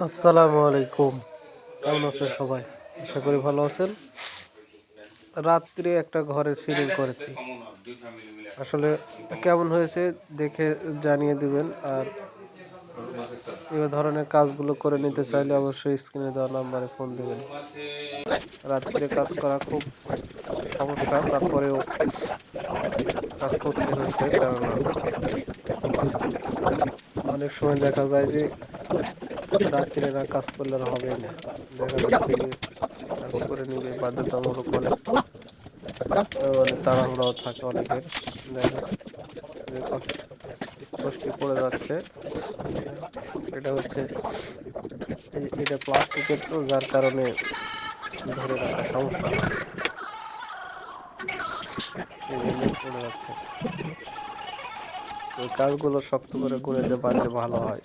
আসসালামু আলাইকুম। কেমন আছেন সবাই? আশা করি ভালো আছেন। রাত্রে একটা ঘরে সিলিং করেছি। আসলে কেমন হয়েছে দেখে জানিয়ে দিবেন। আর এই ধরনের কাজগুলো করে নিতে চাইলে অবশ্যই স্ক্রিনে দেওয়া নাম্বারে ফোন দিবেন। রাত্রে কাজ করা খুব সমস্যা, তারপরেও কাজ করতে হয়েছে, কেননা অনেক সময় দেখা যায় যে রাত্রে না কাজ করলে আর হবেই না। দেখা যাচ্ছে যে কাজ করে নিবে বাধ্যতামূলক, মানে তাড়াহুড়াও থাকে অনেকের। দেখা যে কষ্টে পড়ে যাচ্ছে। এটা হচ্ছে এটা প্লাস্টিকের, তো যার কারণে ধরে রাখা সমস্যা হয়, এই জন্যই পড়ে যাচ্ছে। তো কাজগুলো শক্ত করে গুঁড়োতে পারলে ভালো হয়।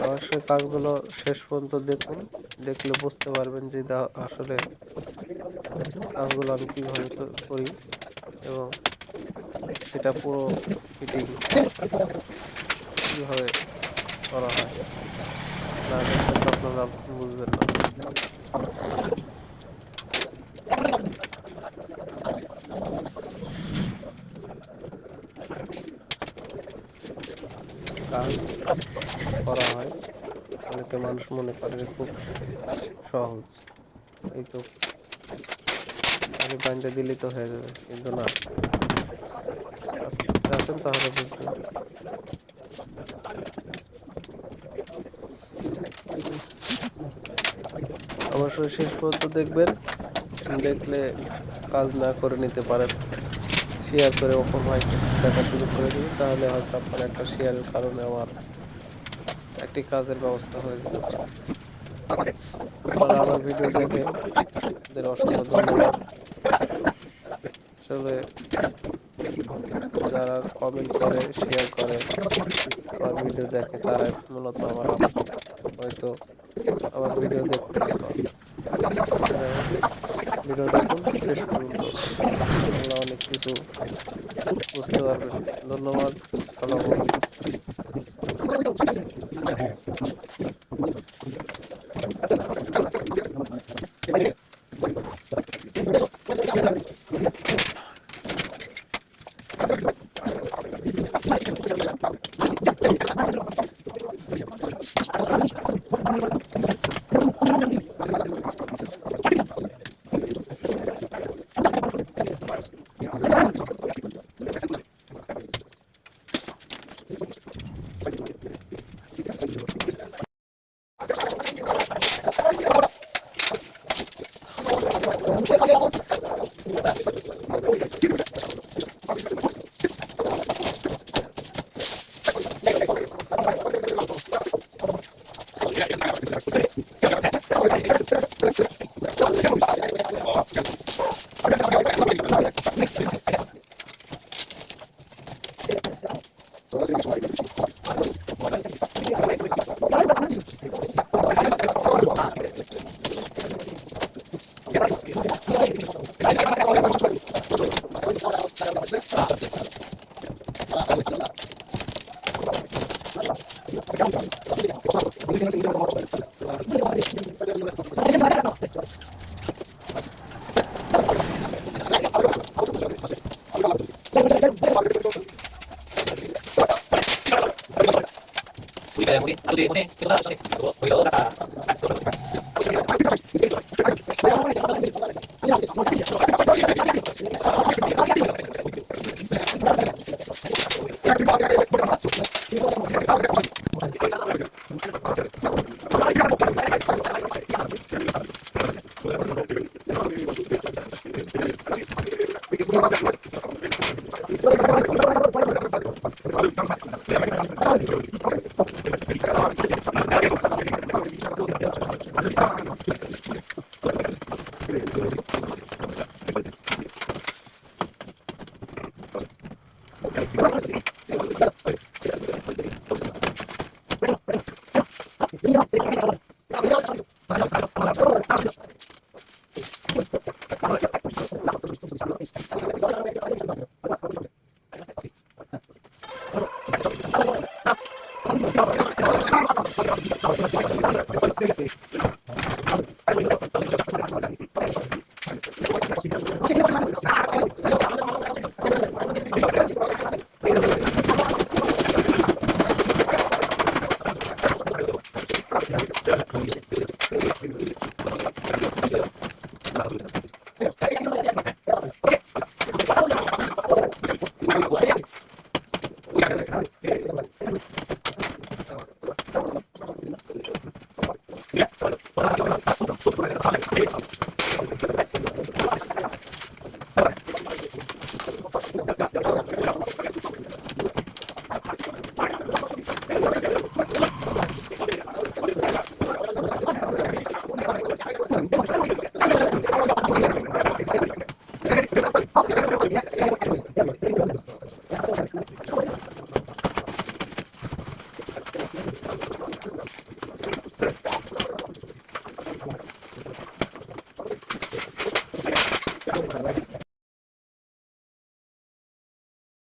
অবশ্যই কাজগুলো শেষ পর্যন্ত দেখুন, দেখলে বুঝতে পারবেন যে আসলে কাজগুলো আমি কিভাবে করি এবং সেটা পুরো ফিটিং কিভাবে করা হয়। না দেখলে তো আপনারা বুঝবেন না। কাজ করা হয়, অনেকে মানুষ মনে করে যে খুব সহজ, এই তো খালি বাইন্দা দিলেই তো হয়ে যাবে, কিন্তু না, কাজ করতে আসেন তাহলে বুঝবেন। অবশ্যই শেষ পর্যন্ত দেখবেন, দেখলে কাজ না করে নিতে পারেন। শেয়ার করে অপর ভাইকে দেখার সুযোগ করে দিন, তাহলে হয়তো আপনার একটা শেয়ারের কারণে আমার একটি কাজের ব্যবস্থা হয়ে যেতে পারে। আপনারা আমার ভিডিও দেখেন, তাদের অসংখ্য ধন্যবাদ। আসলে যারা কমেন্ট করে, শেয়ার করে, আমার ভিডিও দেখে, তারাই মূলত আমার আপন। হয়তো আমার ভিডিও দেখতে হতো। যাই হোক, ভিডিও দেখুন শেষ পর্যন্ত, ইনশাআল্লাহ অনেক কিছু বুঝতে পারবেন। ধন্যবাদ। আসসালামু আলাইকুম।